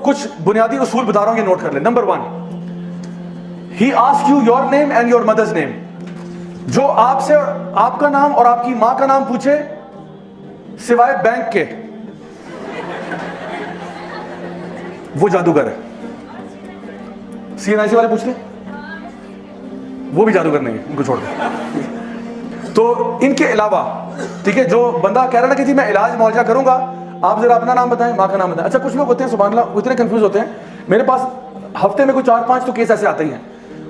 کچھ بنیادی اصول بتا رہا ہوں, یہ نوٹ کر لیں. Number 1, he asks you your name and your mother's name. جو آپ سے آپ کا نام اور آپ کی ماں کا نام پوچھے سوائے بینک کے, وہ جادوگر ہے. CNIC والے پوچھ لیں, وہ بھی جادوگر نہیں ہے, ان کو چھوڑ دیں. تو ان کے علاوہ ٹھیک ہے, جو بندہ کہہ رہا نا کہ جی میں علاج معالجہ کروں گا, آپ ذرا اپنا نام بتائیں, ماں کا نام بتائیں. اچھا کچھ لوگ ہوتے ہیں سبحان اللہ, وہ اتنے کنفیوز ہوتے ہیں. میرے پاس ہفتے میں کوئی 4-5 تو کیس ایسے آتے ہی ہیں.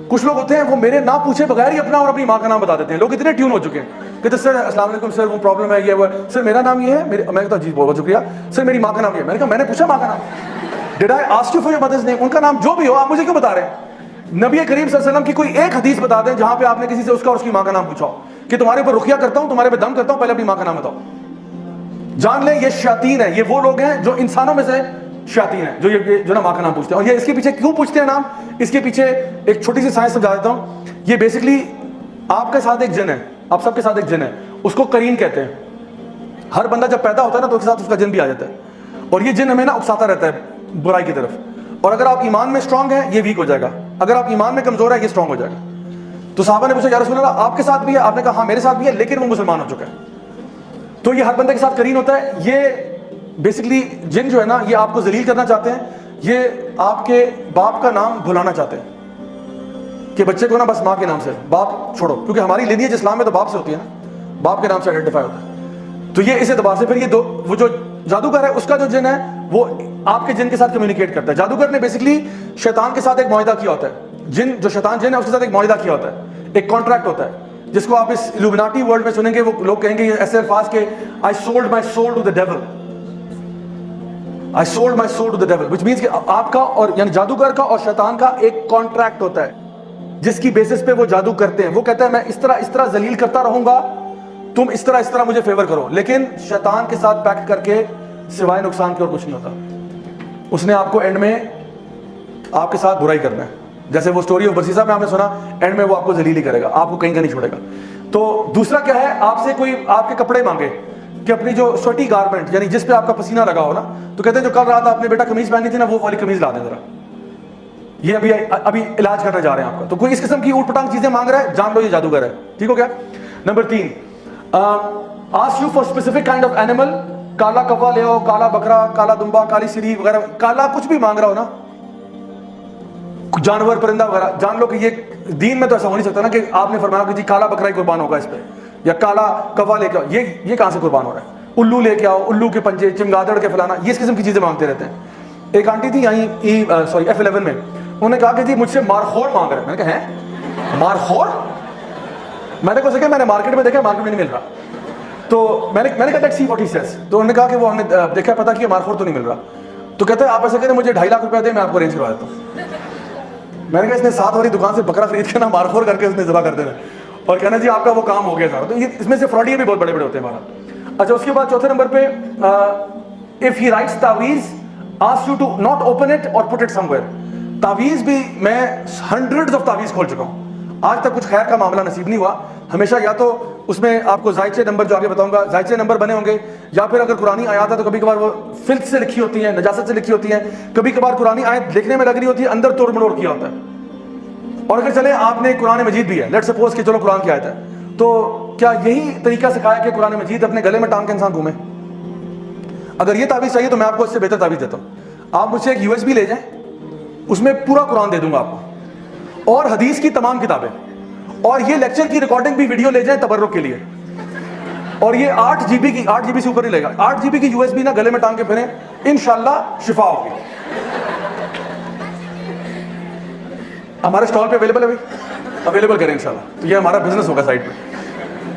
کچھ لوگ ہوتے ہیں وہ میرے نہ پوچھے بغیر ہی اپنا اور اپنی ماں کا نام بتا دیتے ہیں. لوگ اتنے ٹیون ہو چکے ہیں کہ سر السلام علیکم سر, وہ پرابلم ہے, یہ وہ سر میرا نام یہ ہے. میں کہتا ہوں جی بہت شکریہ سر, میری ماں کا نام یہ ہے. میں نے کہا میں نے پوچھا ماں کا نام, did I ask you for your mother's name. ان کا نام جو بھی ہو آپ مجھے کیوں بتا رہے ہیں؟ نبی کریم صلی اللہ علیہ وسلم کی کوئی ایک حدیث بتا دیں جہاں پہ آپ نے کسی سے اس کا اور اس کی ماں کا نام پوچھا ہو کہ تمہارے اوپر رقیہ کرتا ہوں, تمہارے پہ دم کرتا ہوں, پہلے اپنی ماں کا نام بتاؤ. جان لیں یہ شیاطین ہیں, یہ وہ لوگ ہیں جو انسانوں میں سے شیاطین ہیں, جو نا ماں کا نام پوچھتے ہیں. اور یہ اس کے پیچھے کیوں پوچھتے ہیں نام, اس کے پیچھے ایک چھوٹی سی سائنس سمجھا دیتا ہوں. یہ بیسکلی آپ کے ساتھ ایک جن ہے, آپ سب کے ساتھ ایک جن ہے, اس کو قرین کہتے ہیں. ہر بندہ جب پیدا ہوتا ہے نا تو اس کے ساتھ اس کا جن بھی آ جاتا ہے, اور یہ جن ہمیں نا اکساتا رہتا ہے برائی کی طرف. اور اگر آپ ایمان میں اسٹرانگ ہیں یہ ویک ہو جائے گا, اگر آپ ایمان میں کمزور ہیں یہ اسٹرانگ ہو جائے گا. تو صحابہ نے پوچھا یا رسول اللہ آپ کے ساتھ بھی ہے؟ آپ نے کہا ہاں میرے ساتھ بھی ہے, لیکن وہ مسلمان ہو چکا ہے. تو یہ ہر بندے کے ساتھ قرین ہوتا ہے. یہ بیسکلی جن جو ہے نا یہ آپ کو ذلیل کرنا چاہتے ہیں, یہ آپ کے باپ کا نام بھلانا چاہتے ہیں کہ بچے کو نا بس ماں کے نام سے, باپ چھوڑو, کیونکہ ہماری لینیج اسلام میں تو باپ سے ہوتی ہے نا, باپ کے نام سے آئیڈینٹیفائی ہوتا ہے. تو یہ اس اعتبار سے پھر یہ وہ جو جادوگر ہے اس کا جو جن ہے وہ آپ کے جن کے ساتھ کمیونیکیٹ کرتا ہے. جادوگر نے بیسکلی شیطان کے ساتھ ایک معاہدہ کیا ہوتا ہے. جن جو شیطان جن ہے اس کے ساتھ ایک معاہدہ کیا ہوتا ہے, ایک کانٹریکٹ ہوتا ہے, جس کو آپ اس الومناٹی ورلڈ میں سنیں گے. وہ لوگ کہیں گے ایسے الفاظ کہ I sold my soul to the devil, I sold my soul to the devil, which means کہ آپ کا اور یعنی جادوگر کا اور شیطان کا ایک کانٹریکٹ ہوتا ہے جس کی بیسس پہ وہ جادو کرتے ہیں. وہ کہتا ہے میں اس طرح ذلیل کرتا رہوں گا, تم اس طرح مجھے فیور کرو. لیکن شیطان کے ساتھ پیکٹ کر کے سوائے نقصان کے اور کچھ نہیں ہوتا. اس نے آپ کو اینڈ میں آپ کے ساتھ برائی کرنا ہے. جیسے وہ سٹوری آف برسیسا میں آپ نے سنا, اینڈ میں وہ آپ کو ذلیل ہی کرے گا, آپ کو کہیں کا نہیں چھوڑے گا. تو دوسرا کیا ہے, آپ سے کوئی آپ کے کپڑے مانگے کہ اپنی جو سویٹی گارمنٹ یعنی جس پہ آپ کا پسینہ لگا ہو نا, تو کہتے ہیں جو کل رات آپ نے بیٹا قمیض پہنی تھی نا وہ والی قمیض لا دیں ذرا, یہ ابھی علاج کرنے جا رہے ہیں آپ کا. تو کوئی اس قسم کی اوٹ پٹانگ چیزیں مانگ رہا ہے, جان لو یہ جادوگر ہے. ٹھیک ہو گیا. Number 3, ask you for specific kind of animal, کالا کوا لے آؤ, کالا بکرا, کالا دمبا, کالی سری وغیرہ, کالا کچھ بھی مانگ رہا ہو نا, جانور پرندہ وغیرہ, جان لو کہ یہ دین میں تو ایسا ہو نہیں سکتا نا کہ آپ نے فرمایا کہ جی کالا بکرا ہی قربان ہوگا اس پہ, یا کالا کوا لے کے آؤ. یہ کہاں سے قربان ہو رہا ہے؟ الو لے کے آؤ, الو کے پنجے, چمگادڑ کے فلانا, یہ اس قسم کی چیزیں مانگتے رہتے ہیں. ایک آنٹی تھی یہیں F11 میں, انہوں نے کہا کہ جی مجھ سے مارخور مانگ رہے ہیں. میں نے کہا ہیں مارخور؟ میں نے کہا میں نے مارکیٹ میں دیکھا, مارکیٹ میں نہیں مل رہا. تو میں نے کہا let's see what he says. تو انہوں نے کہا کہ وہ ہم نے دیکھا پتا کہ مارخور تو نہیں مل رہا. تو کہتے ہیں آپ ایسا کہتے ہیں مجھے 2.5 لاکھ روپے دیں, میں آپ کو ارینج کروا دیتا ہوں. میں نے کہا اس نے 7 والی دکان سے بکرا خرید کے نا مارخور کر کے اس نے ذبح کر دینا اور کہنا جی آپ کا وہ کام ہو گیا سارا. تو اس میں سے فراڈیے بھی بہت بڑے بڑے ہوتے ہیں ہمارا. اچھا اس کے بعد چوتھے نمبر پہ if he writes تعویذ ask you to not open it or put it somewhere. تعویذ بھی میں ہنڈریڈز آف تعویذ کھول چکا ہوں, آج تک کچھ خیر کا معاملہ نصیب نہیں ہوا. ہمیشہ یا تو اس میں آپ کو زائچے نمبر جو آگے بتاؤں گا زائچے نمبر بنے ہوں گے, یا پھر اگر قرآنی آیات ہے تو کبھی کبھار وہ فلت سے لکھی ہوتی ہیں, نجاست سے لکھی ہوتی ہیں. کبھی کبھار قرآنی آیت لکھنے میں لگ رہی ہوتی ہے, اندر توڑ مڑوڑ کیا ہوتا ہے. اور اگر چلے آپ نے قرآن مجید بھی ہے, لیٹ سپوز کہ چلو قرآن کی آیت ہے, تو کیا یہی طریقہ سکھایا کہ قرآن مجید اپنے گلے میں ٹانگ کے انسان گھومے؟ اگر یہ تعویذ چاہیے تو میں آپ کو اس سے بہتر تعویذ دیتا ہوں. آپ مجھ سے ایک USB لے جائیں, اس میں پورا قرآن دے دوں گا آپ کو, اور حدیث کی تمام کتابیں, اور یہ لیکچر کی ریکارڈنگ بھی ویڈیو لے جائیں تبرک کے لیے. اور یہ 8 GB کی, 8 GB سے اوپر ہی لے گا, 8 GB کی USB نا گلے میں ٹانگ کے پھریں, انشاءاللہ شفا ہوگی. ہمارے اسٹال پہ اویلیبل ہے, اویلیبل کریں انشاءاللہ. تو یہ ہمارا بزنس ہوگا سائٹ پہ.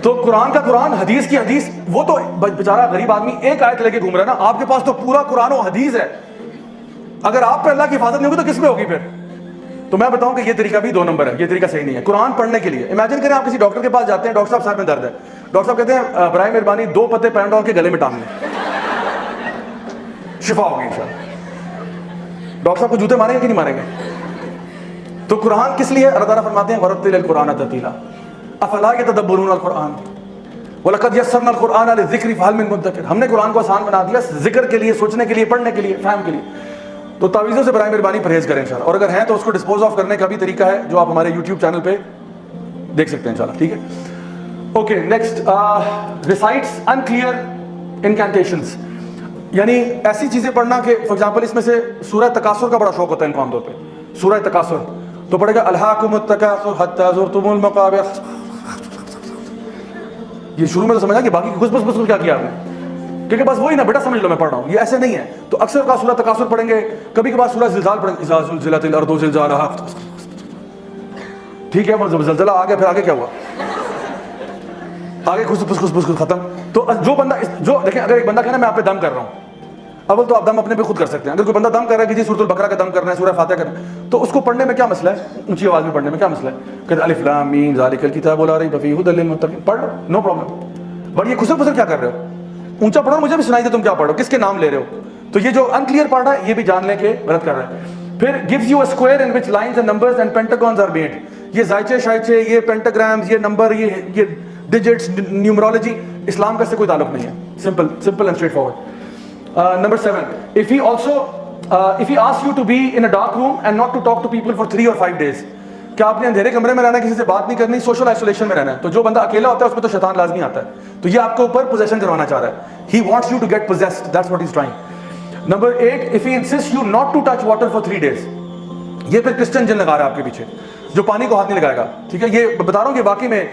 تو قرآن کا قرآن, حدیث کی حدیث. وہ تو بیچارہ غریب آدمی ایک آیت لے کے گھوم رہا ہے نا, آپ کے پاس تو پورا قرآن و حدیث ہے. اگر آپ پہ اللہ کی حفاظت نہیں ہوگی تو کس پہ ہوگی پھر؟ تو میں بتاؤں کہ یہ طریقہ بھی 2 نمبر ہے, یہ طریقہ صحیح نہیں ہے. قرآن پڑھنے کے لیے امیجن کریں آپ کسی ڈاکٹر کے پاس جاتے ہیں, ڈاکٹر صاحب سر میں درد ہے, ڈاکٹر صاحب کہتے ہیں برائے مہربانی 2 پتے پینڈول کے گلے میں ٹانگ لیں, شفا ہوگی انشاءاللہ. ڈاکٹر صاحب کو جوتے ماریں گے کہ نہیں ماریں گے؟ تو قرآن کس لیے؟ اللہ تعالیٰ فرماتے ہیں وَرَتِّلِ الْقُرْآنَ تَرْتِيلًا أَفَلَا يَتَدَبَّرُونَ الْقُرْآنَ وَلَقَدْ يَسَّرْنَا الْقُرْآنَ لِلذِّكْرِ فَهَلْ مِن مُدَّكِرٍ. ہم نے قرآن کو آسان بنا دیا ذکر کے لیے, سوچنے کے لیے, پڑھنے کے لیے, فہم کے لیے. تو تعویذوں سے برائے مہربانی پرہیز کریں انشاءاللہ, اور اگر ہیں تو اس کو ڈسپوز آف کرنے کا بھی طریقہ ہے جو آپ ہمارے یوٹیوب چینل پہ دیکھ سکتے ہیں انشاءاللہ, ٹھیک ہے. اوکے نیکسٹ, ریسائٹس انکلیئر انکینٹیشنز, یعنی ایسی چیزیں پڑھنا کہ فار ایگزامپل اس میں سے سورہ تکاثر کا بڑا شوق ہوتا ہے ان کو عام طور پہ, سورہ تکاثر تو پڑھے گا الہاکم التکاثر حتی زرتم المقابر, یہ شروع میں تو سمجھا کہ باقی گھس بس بس کیا کیا آپ نے, کیونکہ بس وہی نا بیٹا سمجھ لو میں پڑھ رہا ہوں, یہ ایسے نہیں ہے. تو اکثر کا سورہ تکاثر پڑھیں گے, کبھی کبھار سورہ زلزال پڑھیں گے, اذا زلزلت الارض زلزالہا, ٹھیک ہے, جب زلزلہ آ گیا پھر آگے کیا ہوا, آگے خس خس خس ختم. تو جو بندہ جو دیکھیں, اگر ایک بندہ کہنا میں آپ پہ دم کر رہا ہوں, اول تو آپ دم اپنے پہ خود کر سکتے ہیں. اگر کوئی بندہ دم کر رہا ہے کہ جی سورۃ البقرہ کا دم کرنا ہے, سورہ فاتحہ کرنا ہے, تو اس کو پڑھنے میں کیا مسئلہ ہے, اونچی آواز میں پڑھنے میں کیا مسئلہ ہے, کہ الف لام میم ذالک الکتاب لا ریب فیہ ھدی للمتقین, پڑھ لو نو پرابلم. بٹ یہ خسر پسر کیا کر رہے ہو, اونچا پڑھو مجھے بھی سنائی دے تم کیا پڑھ رہے ہو, کس کے نام لے رہے ہو. تو یہ جو انکلیئر پڑھ رہا ہے یہ بھی جان لیں کہ غلط کر رہا ہے. پھر gives you a square in which lines and numbers and pentagons are made, یہ زائچے شائچے, یہ پینٹاگرامز, یہ نمبر, یہ ڈیجٹس, نیومرولوجی, اسلام کا اس سے کوئی تعلق نہیں ہے. simple and straightforward. Number 7, if he asks you to be in a dark room and not to talk to people for 3 or 5 days, کہ آپ نے اندھیرے کمرے میں رہنا ہے, کسی سے بات نہیں کرنی, سوشل آئسولیشن میں رہنا ہے. تو جو بندہ اکیلا ہوتا ہے اس میں تو شیطان لازمی آتا ہے, تو یہ آپ کے اوپر پوزیشن کروانا چاہ رہا ہے. He wants you to get possessed, that's what he's trying. Number 8, if he insists you not to touch water for 3 days, یہ پھر کرسچن جن لگا رہا ہے آپ کے پیچھے, جو پانی کو ہاتھ نہیں لگائے گا, ٹھیک ہے. یہ بتا رہا ہوں کہ واقعی میں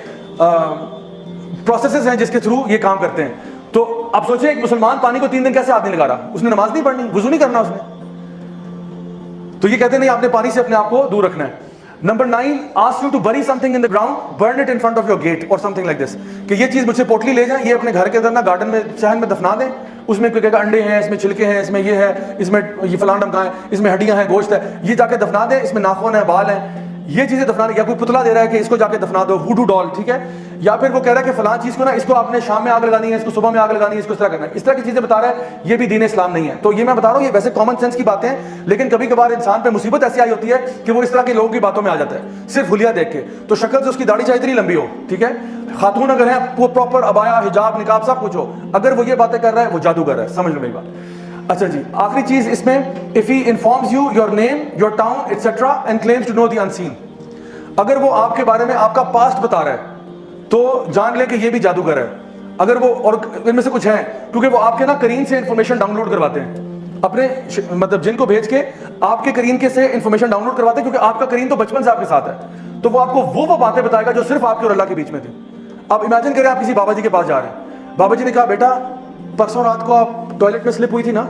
پروسیسز ہیں جس کے تھرو یہ کام کرتے ہیں. تو آپ سوچیں ایک مسلمان پانی کو 3 دن کیسے ہاتھ نہیں لگا رہا, اس نے نماز نہیں پڑھنی, وضو نہیں کرنا اس نے, تو یہ کہتے ہیں نہیں آپ نے پانی سے اپنے آپ کو دور رکھنا ہے. Number 9, ask you to bury something in the ground, burn it in front of your gate or something like this, کہ یہ چیز مجھ سے پوٹلی لے جائیں, یہ اپنے گھر کے اندر نا گارڈن میں صحن میں دفنا دیں, اس میں کوئی کہے گا انڈے ہیں, اس میں چھلکے ہیں, اس میں یہ ہے, اس میں یہ فلان ڈمکا ہے, اس میں ہڈیاں ہیں, گوشت ہے, یہ جا کے دفنا دیں, اس میں ناخن ہے, بال ہیں, یہ چیزیں دفنانے. یا کوئی پتلا دے رہا ہے کہ اس کو جا کے دفنا دو, ووڈو ڈال, ٹھیک ہے. یا پھر وہ کہہ رہا ہے کہ فلان چیز کو نا اس کو آپ نے شام میں آگ لگانی ہے, اس کو صبح میں آگ لگانی ہے, اس کو اس طرح کرنا ہے, اس طرح کی چیزیں بتا رہا ہے. یہ بھی دین اسلام نہیں ہے. تو یہ میں بتا رہا ہوں یہ ویسے کامن سینس کی باتیں ہیں, لیکن کبھی کبھار انسان پہ مصیبت ایسی آئی ہوتی ہے کہ وہ اس طرح کے لوگوں کی باتوں میں آ جاتا ہے صرف حلیہ دیکھ کے. تو شکل سے اس کی داڑھی چاہے اتنی لمبی ہو, ٹھیک ہے, خاتون اگر ہیں وہ پراپر ابایا, حجاب, نقاب سب کچھ ہو, اگر وہ یہ باتیں کر رہا ہے وہ جادوگر ہے. سمجھ لو میری بات. اچھا جی, آخری چیز اس میں, if he informs you your name, your town, etc. and claims to know the unseen, اگر وہ آپ کے بارے میں آپ کا پاسٹ بتا رہا ہے تو جان لے کہ یہ بھی جادوگر ہے. اگر وہ, اور ان میں سے کچھ ہیں کیونکہ وہ آپ کے نا کرین سے انفارمیشن ڈاؤن لوڈ کرواتے ہیں, اپنے مطلب جن کو بھیج کے آپ کے کرین کے سے انفارمیشن ڈاؤن لوڈ کرواتے ہیں, کیونکہ آپ کا کرین تو بچپن سے آپ کے ساتھ ہے, تو وہ آپ کو وہ باتیں بتائے گا جو صرف آپ کے اور اللہ کے بیچ میں تھی. آپ امیجن کریں آپ کسی بابا جی کے پاس جا رہے ہیں, بابا جی نے کہا بیٹا پرسوں رات کو آپ ٹوائلٹ میں سلپ ہوئی تھی نا.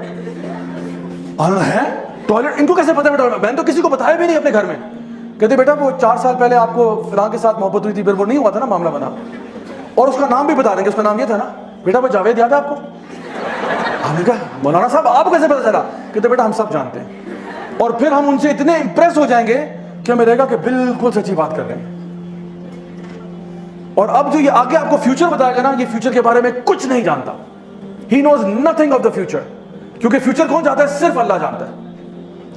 ہے ٹوائلٹ, ان کو کیسے پتا بیٹا, میں نے تو کسی کو بتایا بھی نہیں اپنے گھر میں. کہتے بیٹا وہ 4 سال پہلے آپ کو فلاں کے ساتھ محبت ہوئی تھی, پھر وہ نہیں ہوا تھا نا معاملہ بنا, اور اس کا نام بھی بتا دیں گے, اس کا نام یہ تھا نا بیٹا وہ جاوید یاد ہے آپ کو. ہم نے کہا مولانا صاحب آپ کیسے پتا چلا, کہتے بیٹا ہم سب جانتے ہیں. اور پھر ہم ان سے اتنے امپریس ہو جائیں گے کہ ہمیں رہے گا کہ بالکل سچی بات کر رہے ہیں. اور اب جو یہ آگے آپ کو فیوچر بتائے گا نا, یہ فیوچر کے بارے میں کچھ نہیں جانتا. ہی نوز نتھنگ آف دا فیوچر, کیونکہ فیوچر کون جانتا ہے, صرف اللہ جانتا ہے.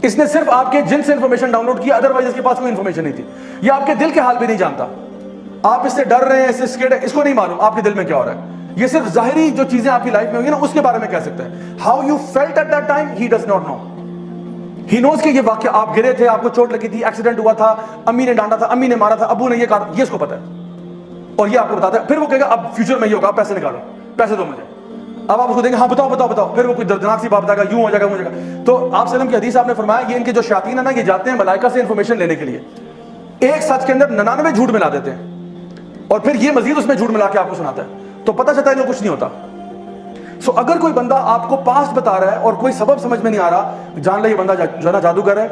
اس نے صرف آپ کے جن سے انفارمیشن ڈاؤن لوڈ کیا, ادروائز اس کے پاس کوئی انفارمیشن نہیں تھی. یہ آپ کے دل کے حال بھی نہیں جانتا. آپ اس سے ڈر رہے ہیں, اس سے اسکیئرڈ ہیں, اس کو نہیں معلوم آپ کے دل میں کیا ہو رہا ہے. یہ صرف ظاہری جو چیزیں آپ کی لائف میں ہوئی نا اس کے بارے میں کہہ سکتے ہیں. How you felt at that time he does not know. He knows کہ یہ واقعہ آپ گرے تھے, آپ کو چوٹ لگی تھی, ایکسیڈنٹ ہوا تھا, امی نے ڈانٹا تھا, امی نے مارا تھا, ابو نے یہ کہا, یہ اس کو پتا ہے, اور یہ آپ کو بتاتا ہے. پھر وہ کہے گا اب فیوچر میں یہ ہوگا, پیسے نکالو, پیسے دو مجھے. اب آپ اس کو دیں گے ہاں بتاؤ بتاؤ بتاؤ, پھر وہ کوئی دردناک سی بات بتائے گا, یوں ہو جائے گا, وہ ہو جائے گا. تو آپ صلی اللہ علیہ وسلم کی حدیث آپ نے فرمایا یہ ان کے جو شیاطین ہیں نا, یہ جاتے ہیں ملائکہ سے انفارمیشن لینے کے لیے, ایک سچ کے اندر 99 جھوٹ ملا دیتے ہیں, اور پھر یہ مزید اس میں جھوٹ ملا کے آپ کو سناتا ہے. تو پتہ چلتا ہے کہ کچھ نہیں ہوتا. سو اگر کوئی بندہ آپ کو پاسٹ بتا رہا ہے اور کوئی سبب سمجھ میں نہیں آ رہا, جان لے یہ بندہ جو ہے نا جادوگر ہے.